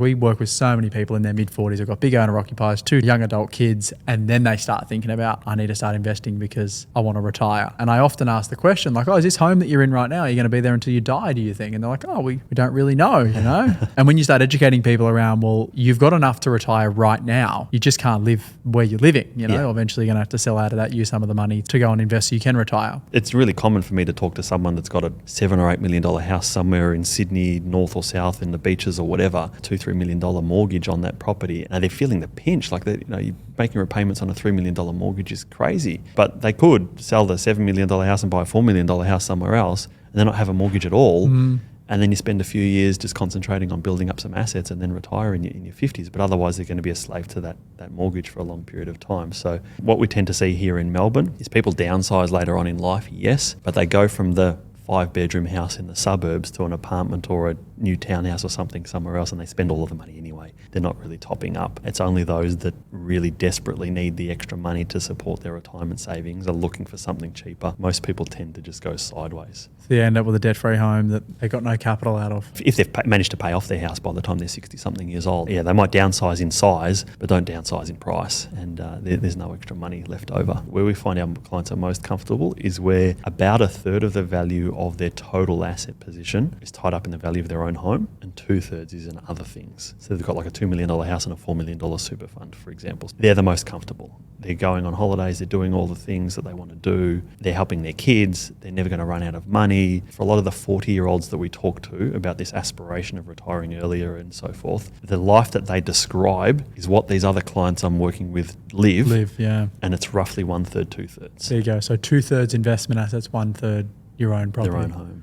We work with so many people in their mid-40s who've got big owner-occupiers, 2 young adult kids, and then they start thinking about, I need to start investing because I want to retire. And I often ask the question, like, is this home that you're in right now, are you going to be there until you die, do you think? And they're like, we don't really know, you know? And when you start educating people around, well, you've got enough to retire right now. You just can't live where you're living, you know? Yeah. Eventually you're going to have to sell out of that, use some of the money to go and invest so you can retire. It's really common for me to talk to someone that's got a $7 or $8 million house somewhere in Sydney, north or south in the beaches or whatever, $2-3 million mortgage on that property, and they're feeling the pinch. Like, you're making repayments on a $3 million mortgage is crazy. But they could sell the $7 million house and buy a $4 million house somewhere else and then not have a mortgage at all. And then you spend a few years just concentrating on building up some assets and then retire in your 50s. But otherwise, they're going to be a slave to that mortgage for a long period of time. So what we tend to see here in Melbourne is people downsize later on in life, yes, but they go from the 5-bedroom house in the suburbs to an apartment or a new townhouse or something somewhere else, and they spend all of the money anyway. They're not really topping up. It's only those that really desperately need the extra money to support their retirement savings are looking for something cheaper. Most people tend to just go sideways. So they end up with a debt-free home that they got no capital out of. If they've managed to pay off their house by the time they're 60-something years old, yeah, they might downsize in size, but don't downsize in price, and there's no extra money left over. Where we find our clients are most comfortable is where about a third of the value of their total asset position is tied up in the value of their own home, and 2/3 is in other things. So they've got like a $2 million house and a $4 million super fund, for example. They're the most comfortable. They're going on holidays, they're doing all the things that they want to do, they're helping their kids, they're never going to run out of money. For a lot of the 40-year-olds that we talk to about this aspiration of retiring earlier and so forth, the life that they describe is what these other clients I'm working with live, yeah. And it's roughly 1/3, 2/3. There you go. So 2/3 investment assets, 1/3 your own property. Their own home.